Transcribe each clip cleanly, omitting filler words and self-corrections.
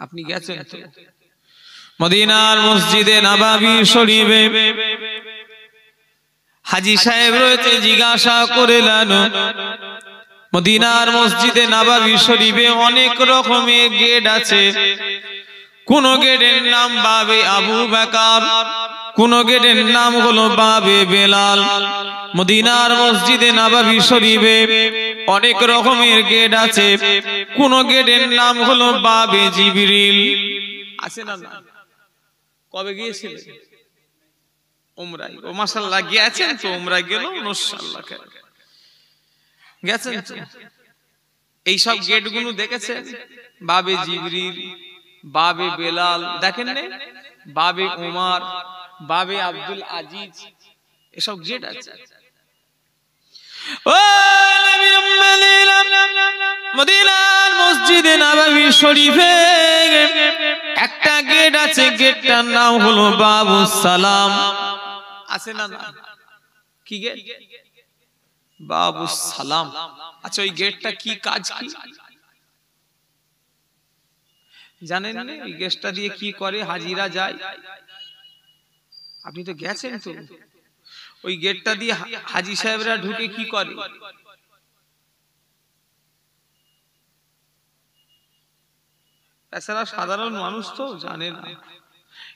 আপনি গেছেন তো? মদিনার মসজিদে নববী শরীফে হাজী সাহেব রয়েছে, জিজ্ঞাসা করলেন মদিনার মসজিদে নববী শরীফে অনেক রকমের গেট আছে, কোন গেটের নাম বাবে আবু বকর, কোন গেটের নাম হলো বাবে বেলাল। মদিনার মসজিদে নববী শরীফে অনেক রকমের গেট আছে, কোন গেটের নাম হলো বাবে জিবরিল। আছে না? কবে গিয়েছিলেন? উমরায়। ও মাশাআল্লাহ, গিয়েছেন তো? উমরায় গেল মাশাআল্লাহ, গেছেন তো? এই সব গেটগুলো দেখেছেন? বাবে জিবরিল, বাবে বেলাল, দেখেন না? বাবে উমর, বাবে আব্দুল আজিজ, এসব গেট আছে। ও নবী মদিনার মসজিদে নববী শরীফে একটা গেট আছে, গেটটার নাম হলো বাবুস সালাম। আছে না? কি গেট? বাবুস সালাম। আচ্ছা, ওই গেটটা কি কাজ কি জানেন না? ওই গেটটা দিয়ে কি করে হাজিরা যায়? আপনি তো গেছেন তো? ওই গেটটা দিয়ে হাজী সাহেবরা ঢুকে কি করে? এছাড়া সাধারণ মানুষ তো জানে না,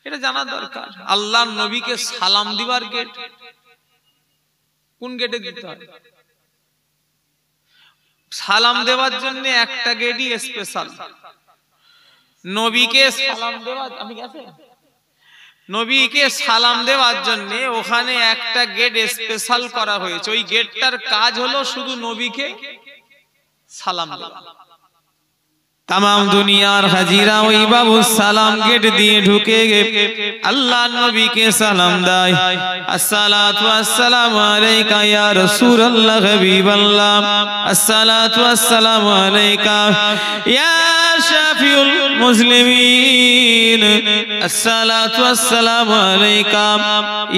এটা জানা দরকার। আল্লাহর নবীকে সালাম দিবার গেট কোন গেটে দিতে হয়? সালাম দেওয়ার জন্য একটা গেটই স্পেশাল। নবীকে সালাম দেওয়ার, আমি গেছে নবীকে সালাম দেওয়ার জন্য ওখানে একটা গেট স্পেশাল করা হয়েছে। ওই গেটটার কাজ হলো শুধু নবীকে সালাম দেওয়া। तमाम दुनियार हाजिरा ওই বাবু সালাম গেট দিয়ে ঢুকে আল্লাহর নবীকে সালাম দেয়। আসসালাতু আসসালামু আলাইকা ইয়া রাসূলুল্লাহ হাবিবাল্লাহ, আসসালাতু আসসালামু আলাইকা ইয়া শাফিউল মুসলিমিন, আসসালাতু আসসালামু আলাইকা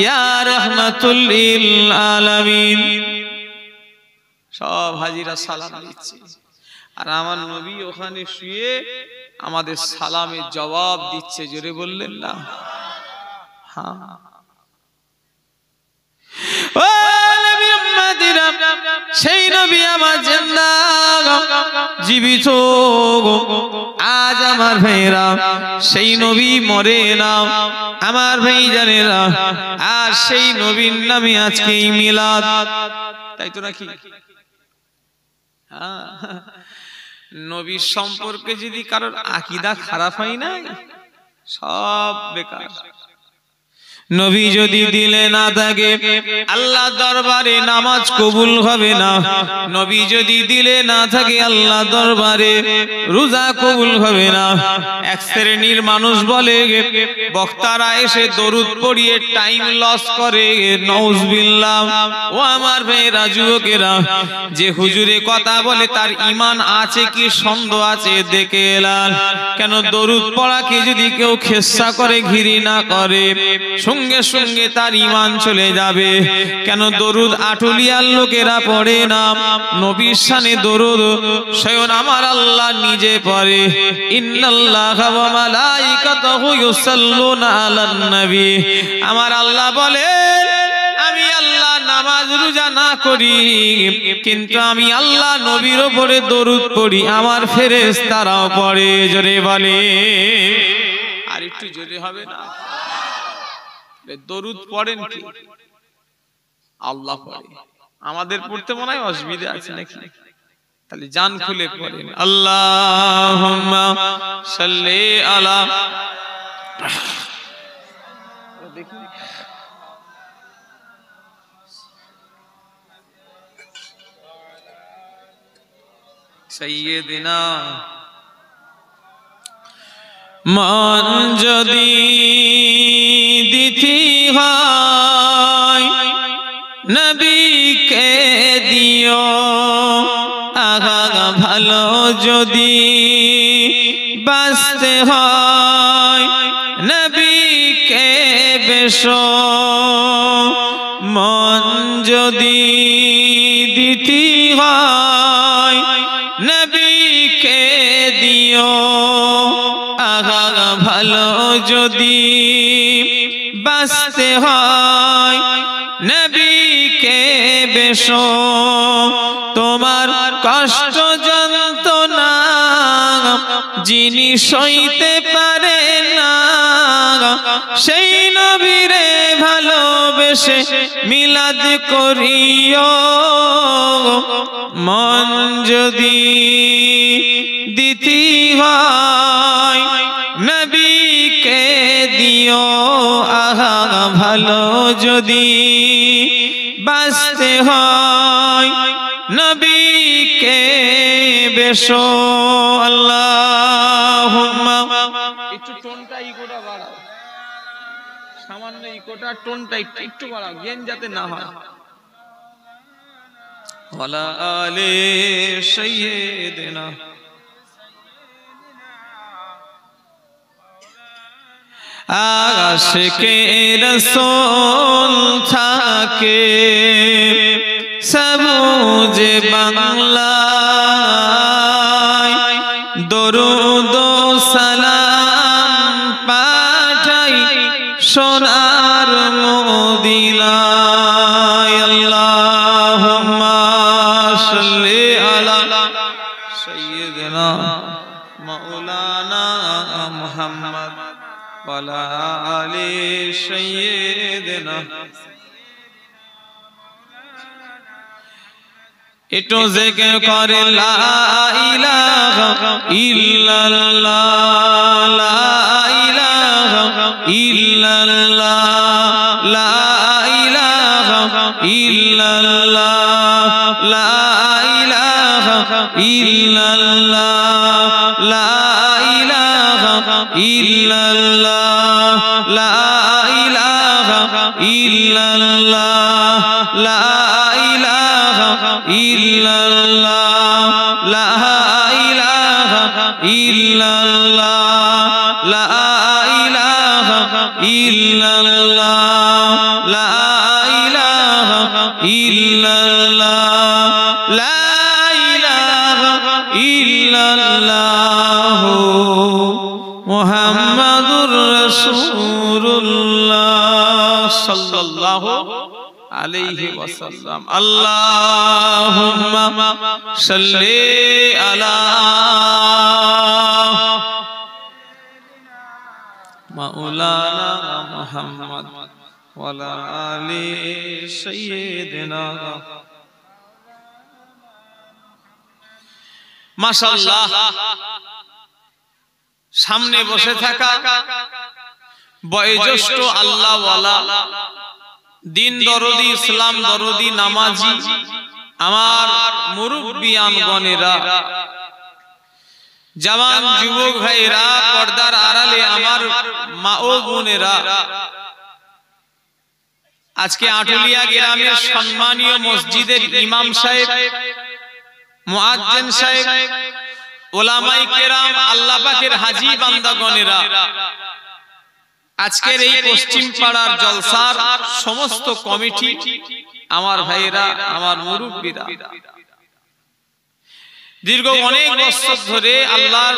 ইয়া রাহমাতুল লিল আলামিন। সব হাজিরা সালাম দিচ্ছে, আর আমার নবী ওখানে শুয়ে আমাদের সালামের জবাব দিচ্ছে। জোরে বললেন না? হ্যাঁ। ও নবী উম্মতিরা, সেই নবী আমার জিন্দা জীবিত। আজ আমার ভাইরা সেই নবী মরে না, আমার ভাই জানে না। আর সেই নবীর নামে আজকে মিলাদ, তাই তো নাকি? হ্যাঁ, নবীর সম্পর্কে যদি কারোর আকীদা খারাপ হয় না, সব বেকার। নবী যদি দিলে না থাকে আল্লাহ দরবারে নামাজ কবুল হবে না। নবী যদি দিলে না থাকে আল্লাহ দরবারে রোজা কবুল হবে না। এক শ্রেণীর মানুষ বলে বক্তারা এসে দরুদ পড়িয়ে টাইম লস করে, নাউজুবিল্লাহ। ও আমার ভাইরা যুবকেরা, যে হুজুরে কথা বলে তার ঈমান আছে কি সন্দেহ আছে দেখে এলাম। কেন দরুদ পড়াকে যদি কেউ খেসা করে, ঘিরি না করে, সঙ্গে সঙ্গে তার ঈমান চলে যাবে। কেন দরুদ আটুলিয়ার লোকেরা পড়ে না, নবীর শানে দরুদ স্বয়ং আমার আল্লাহ নিজে পড়ে। ইন্নাল্লাহা ওয়া মালাইকাতাহু ইউসাল্লুনা আলান নবী। আমার আল্লাহ বলে, আমি আল্লাহ নামাজ রোজা না করি, কিন্তু আমি আল্লাহ নবীর উপরে দরুদ পড়ি, আমার ফেরেশতারাও পড়ে। জোরে বলে, আর একটু জোরে হবে না? দরুদ পড়েন কি? আল্লাহ পড়ে, আমাদের পড়তে মনে হয় অসুবিধা আছে নাকি? তাহলে জান খুলে পড়েন, আল্লাহুম্মা সাল্লি আলা সাইয়্যিদিনা। মান যদি দিতি হয় নবীকে দিও, আগা ভালো যদি বাঁচতে হয় নবীকে বেশো। মন যদি দিতি হয় নবীকে দিও, ভালো যদি বাঁচতে হয় নবীকে বেশো তোমার কষ্ট যন্ত্রণা যিনি সইতে পারে না সেই নবীরে ভালোবেসে মিলাদ করিও মন যদি দিতে হয় নবীকে দিও আহা ভালো যদি বাঁচতে হয় নবীকে বেশো আল্লাহুম্মা একটু টোনটা ইকোটা বাড়াও সামান্য ইকোটা টোনটা একটু বাড়াও জ্ঞান যাতে না হয় ওয়ালা আলে সাইয়্যিদিনা আশিকে রাসূল থাকে সবুজ বাংলায় দরুদ ও সালাম পাঠাই সোনার মদিনায় আল্লাহুম্মা সাল্লি আলা সাইয়্যিদিনা মাওলানা মুহাম্মদ ওয়ালা আলি সাইয়্যিদিনা একটু জিকির করে লা ইলাহা ইল্লাল্লাহ লা ইলাহা ইল্লাল্লাহ লা ইলাহা ইল্লাল্লাহ লা ইলাহা ইল্লাল্লাহ লা ইলাহা ইল্লাল্লাহ লা ইলাহা ইল্লাল্লাহ লা ইলাহা ইল্লাল্লাহ লা ইলাহা ইল্লাল্লাহ লা ইলাহা ইল্লাল্লাহ লা ইলাহা ইল্লাল্লাহ লা ইলাহা ইল্লাল্লাহ মুহাম্মাদুর রাসূলুল্লাহ সাল্লাল্লাহু আলাইহি ওয়াসাল্লাম আল্লাহুম্মা সাল্লি আলা মাওলানা মুহাম্মদ ওয়ালা আলি সাইয়্যিদিনা মাশাআল্লাহ সামনে বসে থাকা বয়োজ্যেষ্ঠ আল্লাহ ওয়ালা দিন দরদি ইসলাম দরদি নামাজি আমার মুরব্বিয়ানগণেরা জওয়ান যুবক ভাইরা পর্দার আড়ালে আমার মা ও বোনেরা আজকে আটুলিয়া গ্রামের সম্মানীয় মসজিদের ইমাম সাহেব মুয়াজ্জিন সাহেব উলামায়ে কেরাম আল্লাহ পাকের হাজী বান্দাগণেরা আজকের এই পশ্চিম পাড়ার জলসার সমস্ত কমিটি আমার ভাইরা আমার মুরব্বিরা দীর্ঘ অনেক বছর ধরে আল্লাহর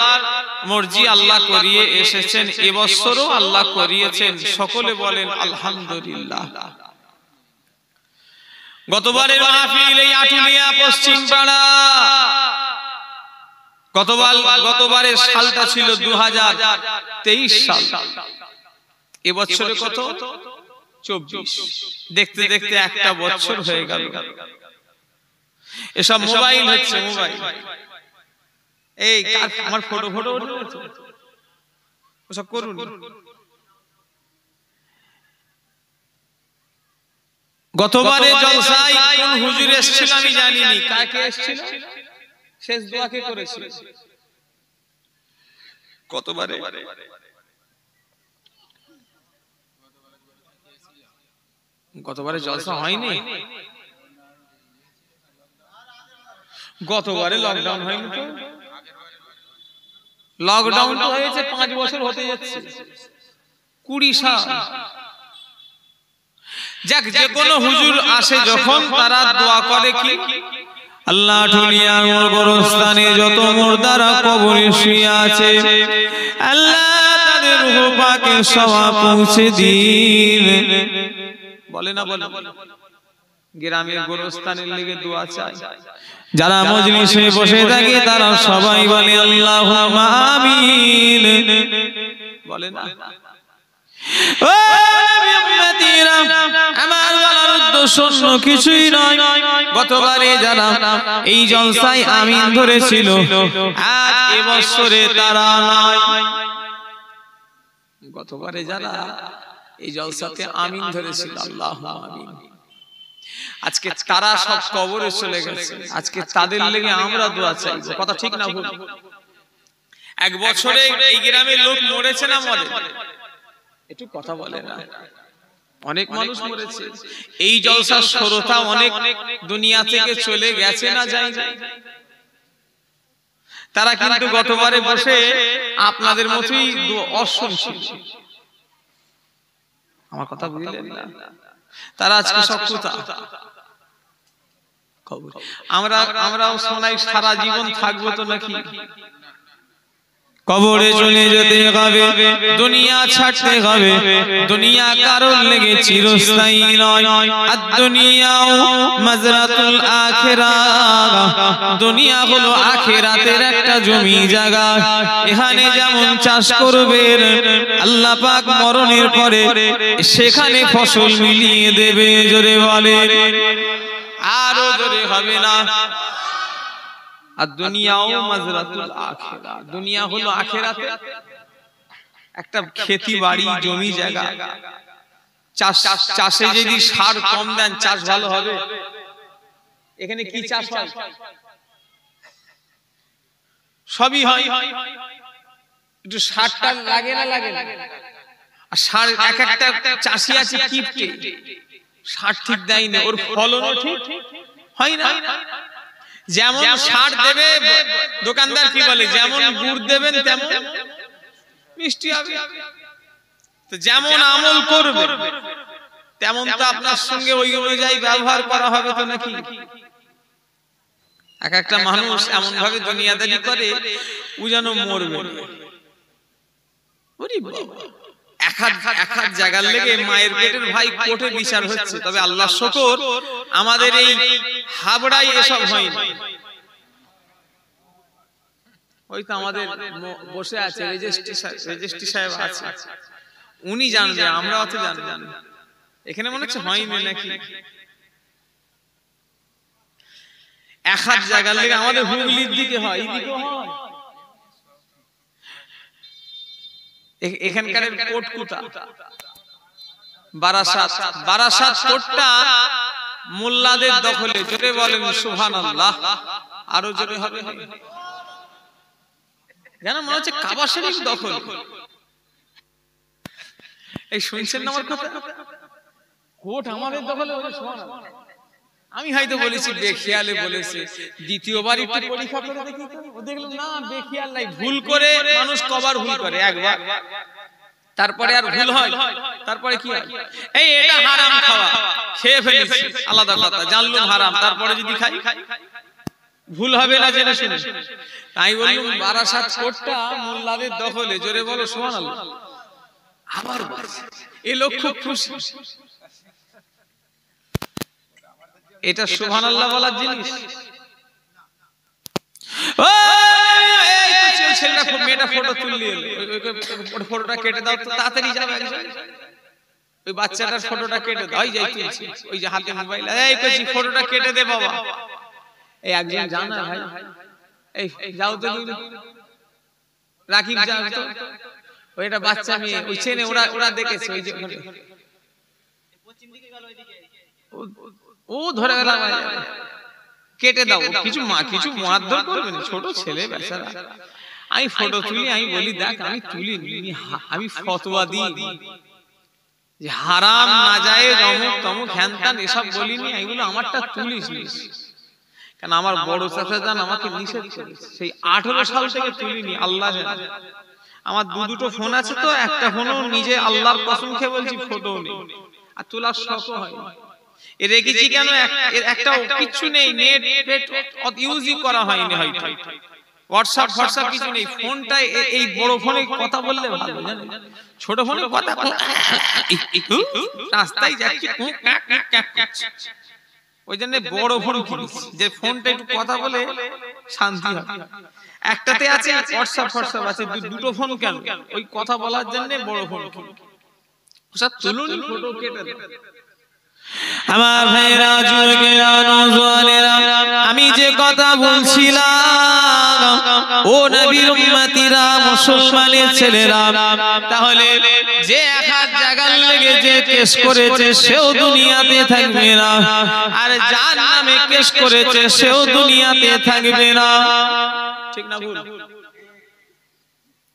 মর্জি আল্লাহ করিয়ে এসেছেন এবছরও আল্লাহ করিয়েছেন সকলে বলেন আলহামদুলিল্লাহ গতবারের মাহফিল এই আটুলিয়া পশ্চিম পাড়া গতবারের সালটা ছিল 2023 সাল এবছরে কত 24 দেখতে দেখতে একটা বছর হয়ে গেল এসব মোবাইল হচ্ছে মোবাইল এই আমার ফটো ওসব করুন গতবারে জলসায় কোন হুজুর এসেছিল আমি জানিনি কাকে এসেছিল শেষ দোয়া কে করেছিল গতবারে জলসা হয়নি গতবারে লকডাউন হয়নি তো লকডাউন তো হয়েছে 5 বছর হতে যাচ্ছে 20 সাল যাক যে কোনো হুজুর আসে যখন তারা দোয়া করে কি আল্লাহ ঠুলিয়ার গোরস্থানে যত মুর্দারা কবরে শুয়ে আছে আল্লাহ তাদের রূহ পাকে সওয়াব পৌঁছে দিন। বলে না বলে গ্রামের গোরস্থানের লেগে দোয়া চাই, যারা মজলিসে বসে থাকে তারা সবাই বলে আল্লাহুম্মা আমিন। বলে না ও নবী উম্মতিরা, আমার বলার উদ্দেশ্য অন্য কিছুই নয়। গতবারে যারা এই জলসায় আমিন ধরেছিল আজ এবছরে তারা নয়। গতবারে যারা এই জলসাতে আমিন ধরেছিল আল্লাহুম্মা আমিন, আজকে তারা সব কবরে চলে গেছে। আজকে তাদের লেগে আমরা দোয়া চাইবো। কথা ঠিক না ভুল? এক বছরে এই গ্রামের লোক মরেছে না মরে? একটু কথা বলে না। অনেক মানুষ মরেছে। এই জলসার শ্রোতা অনেক দুনিয়া থেকে চলে গেছে না যায় না? তারা কিন্তু গতবারে বসে আপনাদের মতোই অসম ছিল। আমার কথা বুঝলেন না? তারা আজকে সব কোথা? আমরাও শোনাই সারা জীবন থাকবো তো নাকি? কবরে চলে যেতে হবে, দুনিয়া ছাড়তে হবে। দুনিয়া কারোর লেগে চিরস্থায়ী নয়। আদ-দুনিয়াও মাজরাতুল আখিরাহ, দুনিয়া হলো আখিরাতের একটা জমি জায়গা। এখানে যেমন চাষ করবেন আল্লাহ পাক মরণের পরে সেখানে ফসল মিলিয়ে দেবে। জোরে বলে, আরো জোরে হবে না? আর দুনিয়াও মাজরাতুল আখিরাহ, দুনিয়া হলো আখিরাতে একটা খেতি বাড়ি জমি জায়গা। চাষে যদি সার কম দেন চাষ ভালো হবে? এখানে কি চাষ হয়? সবই হয়। একটু সারটা লাগে না লাগে না? আর সার এক একটা চাষি আছে কিপটে, সার ঠিক দেয় না, ওর ফলনও ঠিক হয় না। যেমন সার দেবে দোকানদার কি বলে, যেমন গুড় দেবেন তেমন মিষ্টি হবে। তো যেমন আমল করবে তেমন তো আপনার সঙ্গে ওই অনুযায়ী ব্যবহার করা হবে তো নাকি? এক একটা মানুষ এমন ভাবে দুনিয়াদারি করে ও যেন মরবে। এক হাত জায়গার লেগে মায়ের পেটের ভাই কোর্টে বিচার হচ্ছে। তবে আল্লাহ শুকর আমাদের এই হাবড়ায় এসব হয়নি। ওই তো আমাদের বসে আছে রেজিস্ট্রি সাহেব আছে, উনি জানবে, আমরা অত জানবো না। এখানে মনে হচ্ছে হয়নি নাকি? এক হাত জায়গার লেগে আমাদের হুগলির দিকে হয়, এইদিকে হয়। এখানকার কোর্ট কোথা? বারাসাত। বারাসাত কোর্টটা মোল্লাদের দখলে। জোরে বলেন সুবহানাল্লাহ। আরো জোরে হবে? জানো মনে হচ্ছে কাবা শরীফ দখল। এই শুনছেন না আমার কথা? কোর্ট আমাদের দখলে। আমি হয়তো বলেছি বেখিয়ালে বলেছে, দ্বিতীয়বার একটু পরীক্ষা করে দেখি তো দেখলাম না বেখিয়াল নাই। ভুল করে মানুষ কবার ভুল করে? একবার, তারপরে আর ভুল হয়, তারপরে কি হয়? এই এটা হারাম খাওয়া, খেয়ে ফেলেছি আলাদা কথা, জানলাম হারাম, তারপরে যদি খাই ভুল হবে না জেনে শুনে। তাই বললাম বারাসাত কোর্টটা মোল্লাদের দখলে। জোরে বলো সুবহানাল্লাহ। আবার এই লোক খুব খুশি। এটা সুবহানাল্লাহ বলার জিনিস? ছেলেটা মেয়েটা ফটো তুললি, ফটোটা কেটে দাও তো, তাড়াতাড়ি যাবে। ওই বাচ্চাটার ফটোটা কেটে দাও। ওই যে হাতে মোবাইল, এই কইছি ফটোটা কেটে দে বাবা। এই একজন জানা ভাই, এই যাও তো রাকিব, যাও তো। ওইটা বাচ্চা মেয়ে, ওই ছেলে ওরা দেখেছে। ওই যে ও ধরে গেল, কেটে দাও। কিছু মারধর করবে না, ছোট ছেলে বেচারা। আমি ফটো তুলি, আমি বলি দেখ আমি তুলি, আমি ফতোয়া দিই যে হারাম না যায় অমুক তমুক হ্যান ত্যান এসব বলিনি। আমি বলি আমারটা তুলিস নিস, কারণ আমার বড় চাচা জান আমাকে নিষেধ করেছে। সেই 18 সাল থেকে তুলিনি, আল্লাহ জানে। আমার দুটো ফোন আছে তো, একটা ফোনও নিজে আল্লাহর কসম খেয়ে বলছি ফটো নেই, আর তোলার শখ হয়। রেখেছি কেন, একটা কিছু নেই, নেট ইউজই করা হয়নি, হয়তো হোয়াটসঅ্যাপ কিছু নেই। ফোনটা এই বড় ফোনে কথা বললে ভালো, জানেন, ছোট ফোনে কথা রাস্তায় যাচ্ছি ওই জন্য বড় ফোন কিনিস, যে ফোনটা একটু কথা বলে শান্তি হবে। একটাতে আছে হোয়াটসঅ্যাপ আছে, দুটো ফোন কেন? ওই কথা বলার জন্য বড় ফোন কিনি। সব তুলুন, ফটো কেটে দেন। আমার ভাইরা, যুবকেরা, নওজোয়ানেরা, আমি যে কথা বলছিলাম, ও নবীর উম্মতিরা, মুসলমানের ছেলেরা, তাহলে যে এক হাত জায়গার লেগে যে কেস করেছে সেও দুনিয়াতে থাকবে না, আর যার নামে কেস করেছে সেও দুনিয়াতে থাকবে না। ঠিক না ভুল?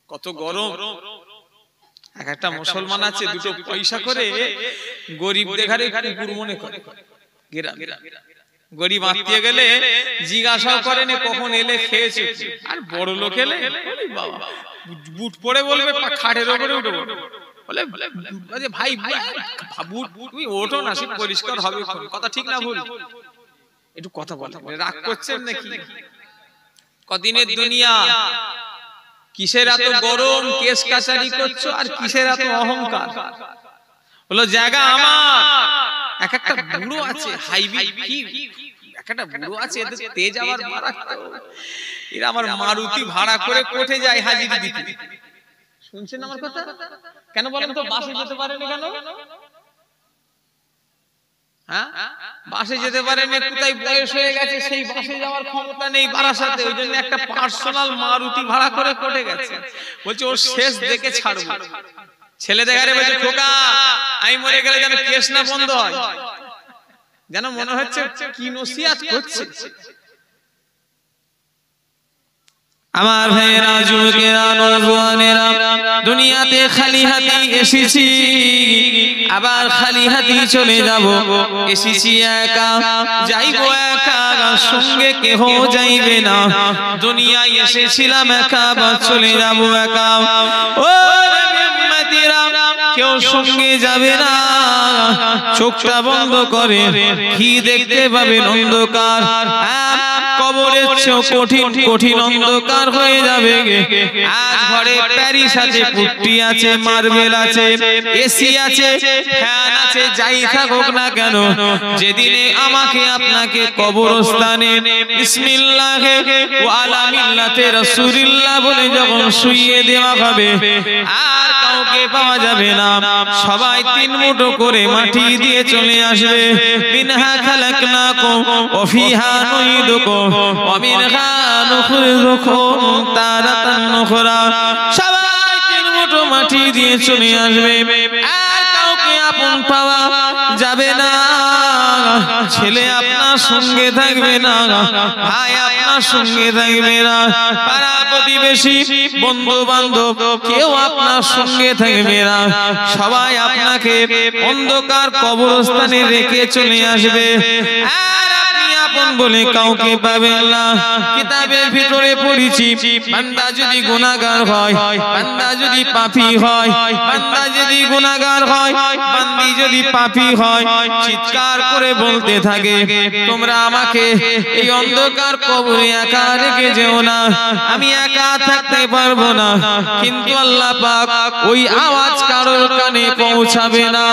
কত গরম। এক একটা মুসলমান আছে দুটো পয়সা করে গরিবদের ঘরে কুকুর মনে করে, গরিব আত্মীয় গেলে জিজ্ঞাসাও করেন কখন এলে, খেয়েছে। আর বড় লোক এলে বুট পরে বলবে খাটের উপরে উঠে বলে ভাই বুট তুমি ওঠো না, সে পরিষ্কার হবে। কথা ঠিক না ভুল? একটু কথা বলে রাগ করছেন নাকি? কদিনের দুনিয়া, কিসের এত গরম, কেস কাছারি করছো, আর কিসের এত অহংকার? বলো জায়গা আমার। এক একটা বুড়ো আছে হাইবি, এক একটা বুড়ো আছে এদের তেজ আবার মারাত্মক। এরা আমার মারুতি ভাড়া করে কোঠে যায় হাজিরি দিতে। শুনছেন আমার কথা? কেন বলেন তো? বাসে যেতে পারেন কেন? হ্যাঁ, বাসে যেতে পারেন, কোথায় বয়স হয়ে গেছে, সেই বাসে যাওয়ার ক্ষমতা নেই বারাসাতে, ওই জন্য একটা পার্সোনাল মারুতি ভাড়া করে কোটে গেছে। বলছে ওর শেষ দেখে ছাড়বো। ছেলে দেখারে বলছে খোকা আমি মরে গেলে যেন কেস না বন্ধ হয়, যেন মনে হচ্ছে কি নসিহত করছে। আমার ভাইয়েরা, যুবকেরা, নওজোয়ানেরা, দুনিয়াতে খালি হাতে এসেছি, আবার খালি হাতে চলে যাব। এসেছি একা, যাইবো একা, সঙ্গে কেহ যাইবে না। দুনিয়ায় এসেছিলাম একা, আবার চলে যাব একা। ও উম্মতিরা, কেউ সঙ্গে যাবে না। চোখটা বন্ধ করে কি দেখতে পাবেন? অন্ধকার। কবরের চেয়েও কঠিন কঠিন অন্ধকার হয়ে যাবে। আজ ঘরে প্যারিস আছে, পুট্টি আছে, মার্বেল আছে, এসি আছে, ফ্যান আছে, যাই থাকুক না কেন, যেদিনে আমাকে আপনাকে কবরস্থানে বিসমিল্লাহে ওয়া আলা মিল্লাতে রাসূলিল্লাহ বলে যখন শুইয়ে দেওয়া হবে, আর কাউকে পাওয়া যাবে না। সবাই তিন মুঠো করে মাটি দিয়ে চলে আসবে। মিনহা খালাকনাকুম ওয়া ফিহা নুঈদুকুম ওয়া মিনহা নুখরিজুকুম তারাতান উখরা। সবাই তিন মুঠো মাটি দিয়ে চলে আসবে, আর কাউকে আপন পাওয়া যাবে না। ছেলে আপনার সঙ্গে থাকবে না, ভাই আপনার সঙ্গে থাকবে না, পাড়া প্রতিবেশী, বন্ধু বান্ধব কেউ আপনার সঙ্গে থাকবে না। সবাই আপনাকে অন্ধকার কবরস্থানে রেখে চলে আসবে, আর আপনি আপন বলে কাউকে পাবেন না। কিতাবের ভিতরে পড়েছি, বান্দা যদি গুনাহগার হয়, বান্দা যদি পাপী হয়, বান্দা যদি গুনাহগার হয়, বান্দি যদি পাপী হয়, চিৎকার করে বলতে থাকে তোমরা আমাকে এই অন্ধকার কবরে একা রেখে যেও না, আমি একা থাকতে পারবো না। কিন্তু আল্লাহ পাক ওই আওয়াজ কারোর কানে পৌঁছাবে না।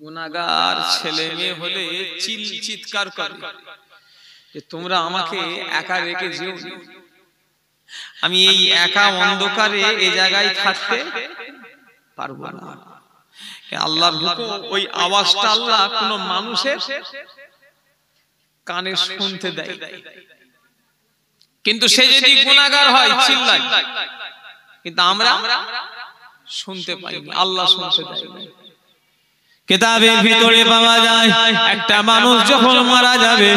গুনাহগার ছেলে মেয়ে হলে চিৎকার করে যে তোমরা আমাকে একা রেখে যেও না, আমি এই একা অন্ধকারে এই জায়গায় থাকতে পারবো না। আল্লাহর হুকুম, ওই আওয়াজটা আল্লাহ কোন মানুষের কানে শুনতে দেয়, কিন্তু সে যদি গুনাহগার হয় চিল্লায়, কিন্তু আমরা শুনতে পাই না, আল্লাহ শুনতে দেয় না। কিতাবের ভিতরে পাওয়া যায় একটা মানুষ যখন মারা যাবে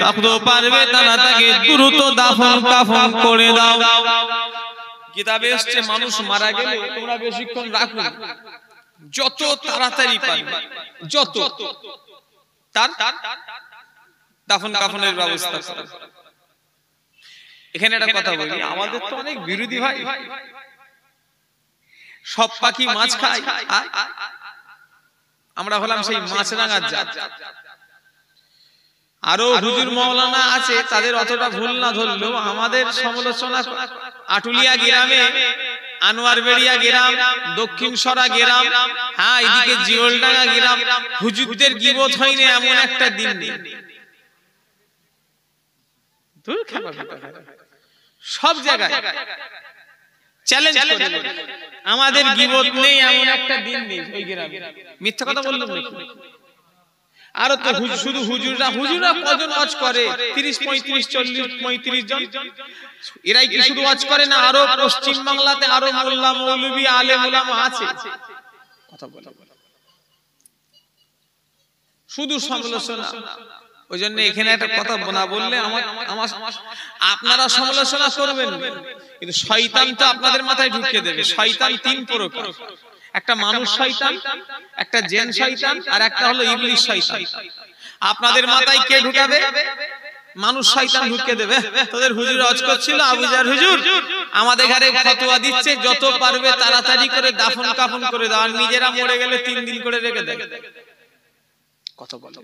তখন পারবে তারা তাকে দ্রুত দাফন কাফন করে দাও। কিতাবে এসেছে মানুষ মারা গেলে তোমরা বেশিক্ষণ রাখো না, যত তাড়াতাড়ি পারবে যত তার দাফন কাফনের ব্যবস্থা করো। এখানে একটা কথা বলি, আমাদের তো অনেক বিরোধী ভাই, সব পাখি মাছ খায় আমরা হলাম সেই মাছরাঙার জাত। আরো হুজুর মাওলানা আছে, তাদের অতটা ভুল না ধরলেও আমাদের সমালোচনা আটুলিয়া গ্রামে, আনোয়ার বেড়িয়া গ্রাম, দক্ষিণ সরা গ্রাম, হ্যাঁ এদিকে জিওলডাঙ্গা গ্রাম, হুজুরদের গীবত হয়নি এমন একটা দিন নেই। সব জায়গায় চ্যালেঞ্জ করে আমাদের গীবত নেই এমন একটা দিন নেই ওই গ্রামে। মিথ্যা কথা বললাম নাকি? আরো তো শুধু হুজুররা কজন ওয়াজ করে? 30 35 40 35 জন। এরাই কি শুধু ওয়াজ করে না, আরো পশ্চিম বাংলাতে আরো মোল্লা মৌলভী আলেম ওলামা আছে। কথা বলে শুধু সমালোচনা। ওই জন্য এখানে একটা কথা না বললে আপনারা সমালোচনা করবেন, কিন্তু শয়তান তো আপনাদের মাথায় ঢুকিয়ে দেবে। শয়তান তিন প্রকার, একটা মানুষ শয়তান, একটা জিন শয়তান, আর একটা হলো ইবলিশ শয়তান। আপনাদের মাথায় কে ঢুকাবে? মানুষ শয়তান ঢুকিয়ে দেবে। তোদের হুজুর ওয়াজ করছিল, আবু জার হুজুর আমাদের ঘরে ফতোয়া দিচ্ছে যত পারবে তাড়াতাড়ি করে দাফন কাফন করে দাও, আর নিজেরা মরে গেলে 3 দিন করে রেখে দেয়। কথা বলে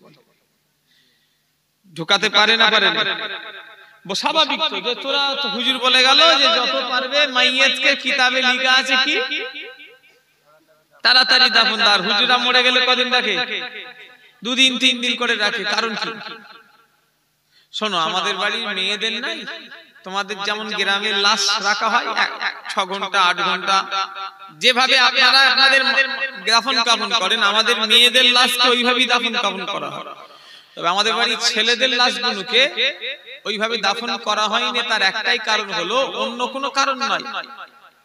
ঢুকাতে পারে না? পারে না। স্বাভাবিক তো, যে তোরা তো হুজুর বলে গেল যে যত পারবে মাইয়াতকে কিতাবে লেখা আছে কি তাড়াতাড়ি দাফন দাও। হুজুরা মরে গেলে কদিন রাখে? 2 দিন 3 দিন করে রাখে। কারণ কি? শোনো, আমাদের বাড়ির মেয়েদের নাই, তোমাদের যেমন গ্রামের লাশ রাখা হয় 6 ঘন্টা 8 ঘন্টা, যেভাবে আপনারা আপনাদের দাফন কাফন করেন, আমাদের মেয়েদের লাশকে ওইভাবেই দাফন কাফন করা হয়। তবে আমাদের বাড়ির ছেলেদের লাশগুলোকে ওইভাবে দাফন করা হয়নি। তার একটাই কারণ হলো, অন্য কোনো কারণ নয়।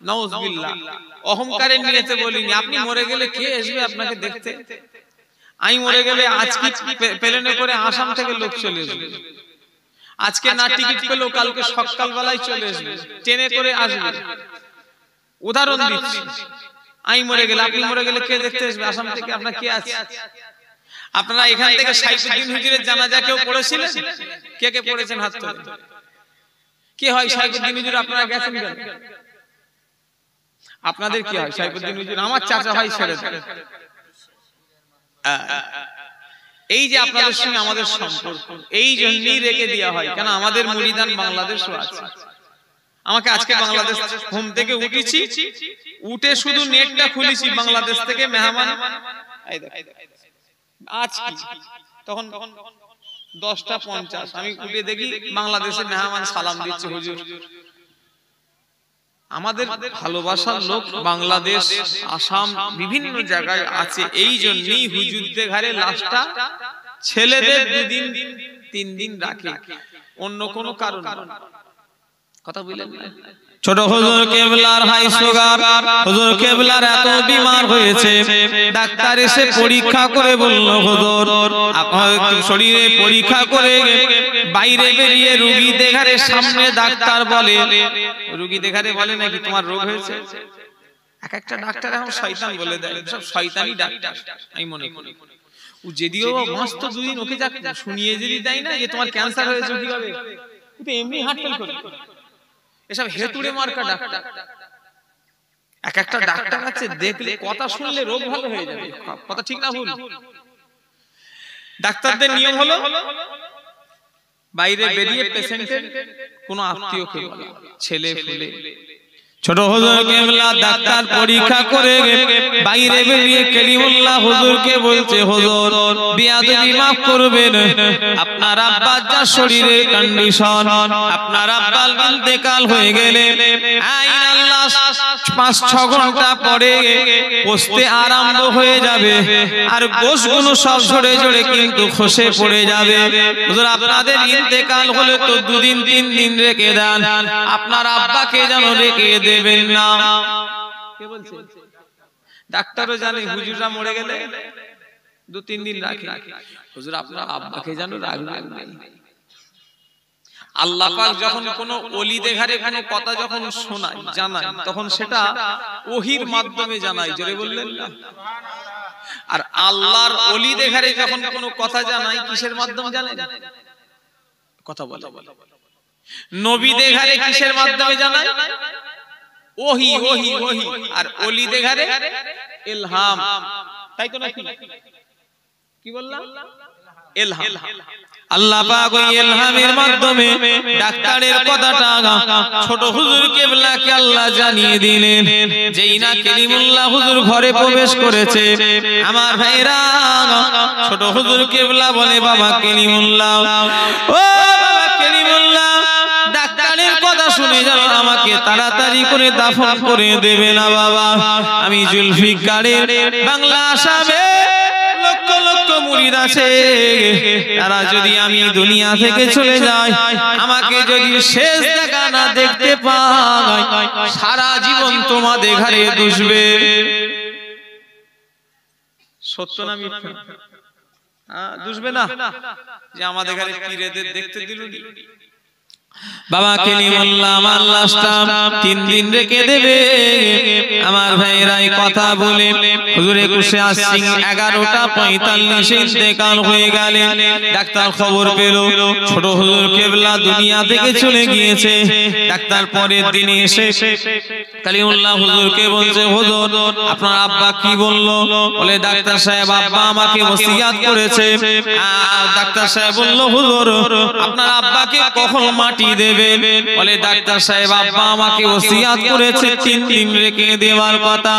নাউজুবিল্লাহ, অহংকারের নিয়েতে বলিনি। আপনি মরে গেলে কে আসবে আপনাকে দেখতে? আমি মরে গেলে আজকে প্লেনে করে আসাম থেকে লোক চলে আসবে, আজকে না টিকিট পেলেও কালকে সকাল বেলায় চলে আসবে, ট্রেনে করে আসবে। উদাহরণ দিচ্ছি, আমি মরে গেলে, আপনি মরে গেলে কে দেখতে আসবে আসাম থেকে? আপনার কে আছে? আপনারা এখান থেকে সাইফুদ্দিন হুজুরের জানাজা কেউ পড়েছিলেন? কে কে পড়েছেন হাত তুলে? কে হয় সাইফুদ্দিন হুজুর? আপনারা গেছেন কেন? আপনাদের কি হয় সাইফুদ্দিন হুজুর? আমার চাচা ভাই ছেড়ে দেন। এই যে আপনাদের সঙ্গে আমাদের সম্পর্ক, এই জন্যই রেখে দেওয়া হয়। কেন? আমাদের মুরিদান বাংলাদেশও আছে। আমাকে আজকে বাংলাদেশ হোম থেকে উঠেছি, উঠে শুধু নেটটা খুলেছি, বাংলাদেশ থেকে মেহমান আজ তখন 10:50 আমি উঠে দেখি বাংলাদেশের মেহমান সালাম দিচ্ছে হুজুর। আমাদের ভালোবাসার লোক বাংলাদেশ, আসাম, বিভিন্ন জায়গায় আছে। এই জন্যই হুজুরদের ঘরে লাশটা ছেলেদের 2 দিন 3 দিন রাখে, অন্য কোনো কারণ না। কথা বলেন না? ছোট হুজুর কেবলার হাই সুগার, হুজুর কেবলার এত বিমার হয়েছে, ডাক্তার এসে পরীক্ষা করে বলল হুজুর আপনার শরীরে পরীক্ষা করে বাইরে বেরিয়ে রোগী দেখারে সামনে ডাক্তার বলে, রোগী দেখারে বলে নাকি তোমার রোগ হয়েছে? এক একটা ডাক্তার এখন শয়তান বলে দেয়, সব শয়তানি ডাক্তার আমি মনে করি। ও যদিও মস্ত 2 দিন ওকে যাক শুনিয়ে যদি দেয় না যে তোমার ক্যান্সার হয়েছে কি হবে, কিন্তু এমনি হার্টফেল করে। এসব হেতুড়ে মার্কা ডাক্তার। এক একটা ডাক্তার আছে দেখলে কথা শুনলে রোগ ভালো হয়ে যাবে। কথা ঠিক না ভুল? ডাক্তারদের নিয়ম হলো বাইরে বেরিয়ে পেশেন্টের কোনো আত্মীয়কে বলা, ছেলে ফুলে। ছোট হুজুর কেবলা ডাক্তার পরীক্ষা করে বাইরে বেরিয়ে কালিমুল্লাহ হুজুরকে বলছে, হুজুর বিয়াদবি মাফ করবেন, আপনার আব্বার যা শরীরে কন্ডিশন, আপনার আব্বার ইন্তেকাল হয়ে গেলে আইন আল্লাহ 5-6 ঘন্টা পরে বসতে আরম্ভ হয়ে যাবে, আর গোশগুলো সব ঝরে ঝরে কিন্তু খসে পড়ে যাবে। হুজুর আপনাদের ইন্তেকাল হলে তো 2 দিন 3 দিন রেখে দেন, আপনার আব্বাকে যেন রেখে দেবেন না। কে বলছে? ডাক্তারও জানে হুজুররা মরে গেলে 2-3 দিন রাখে। হুজুর আপনার আব্বাকে যেন রাখবেন না। আল্লাহ পাক যখন কোনো ওলিদের ঘরে কোনো কথা যখন শোনায় জানায়, তখন সেটা ওহির মাধ্যমে জানায়। জোরে বললেন না? আর আল্লাহর ওলিদের ঘরে যখন কোনো কথা জানায় কিসের মাধ্যমে জানেন? কথা বলে নবীদের ঘরে কিসের মাধ্যমে জানায়? ওহি ওহি ওহি। আর ওলিদের ঘরে ইলহাম। তাই তো নাকি? কি বললাম? ইলহাম। আল্লাহ পাক ওই ইলহামের মাধ্যমে ডাক্তারের কথাটা ছোট হুজুর কেবলাকে আল্লাহ জানিয়ে দিলেন। যেই না কালিমুল্লাহ হুজুর ঘরে প্রবেশ করেছে, আমার ভাইরা ছোট হুজুর কেবলা বলে, বাবা কালিমুল্লাহ, ও বাবা কালিমুল্লাহ, ডাক্তারের কথা শুনে যেন আমাকে তাড়াতাড়ি করে দাফন করে দেবে না বাবা। আমি জুলফিকারের বাংলা আসামে লক্ষ লক্ষ মুরিদ আছে, তারা যদি আমি দুনিয়া থেকে চলে যাই, আমাকে যদি শেষ দেখা না দেখতে পাই, সারা জীবন তোমাদের ঘরে দুষবে। সত্য না মিথ্যা? দুষবে না যে আমাদের ঘরে পীরেদের দেখতে দিলুনি। বাবা কালিমুল্লাহ আমার লাশটা 3 দিন রেখে দেবে। আমার ভাইরা এই কথা বলে হুজুর 21 আশ্বিন 11:45 ইন্তেকাল হয়ে গেলেন। ডাক্তার খবর পেল ছোট হুজুর কেবলা দুনিয়া থেকে চলে গিয়েছে। ডাক্তার পরের দিন এসে কালিমুল্লাহ হুজুরকে বলছে, হুজুর আপনার আব্বা কি বললো? বলে, ডাক্তার সাহেব আব্বা আমাকে ওসিয়াত করেছে। ডাক্তার সাহেব বলল, হুজুর আপনার আব্বাকে কখন মাটি দেবেন? বলে, ডাক্তার সাহেব আব্বা আমাকে ওসিয়াত করেছে 3 দিন রেখে দেওয়ার কথা।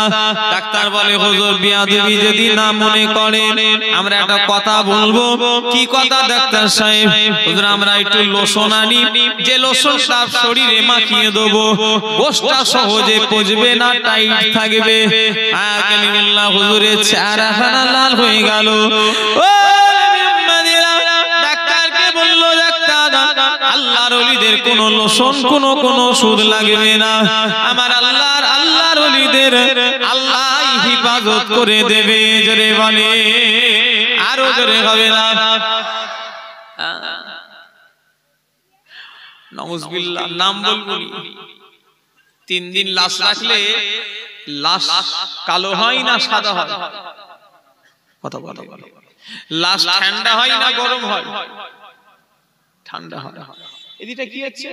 ডাক্তার বলে, হুজুর বিয়াদবি যদি না মনে করেন আমরা একটা কথা বলবো। কি কথা ডাক্তার সাহেব? হুজুর আমরা একটু লোশন আনি, যে লোশন সব শরীরে মাখিয়ে দেবো, গোশটা সহজে পচবে না, টাইট থাকবে। কালিমুল্লাহ হুজুরের চেহারাখানা লাল হয়ে গেল। আল্লাহর ওলিদের কোন লোশন কোন ওষুধ লাগবে না, আমার আল্লাহর ওলিদের আল্লাহ হিফাজত করে দেবে। জোরে বলে, আরো জোরে হবে না? নাউজুবিল্লাহ। নাম বলবো 3 দিন লাশ রাখলে লাশ কালো হয় না সাদা হয়? কথা বলো। লাশ ঠান্ডা হয় না গরম হয়? ঠান্ডা হয়। এদিকে কি হচ্ছে?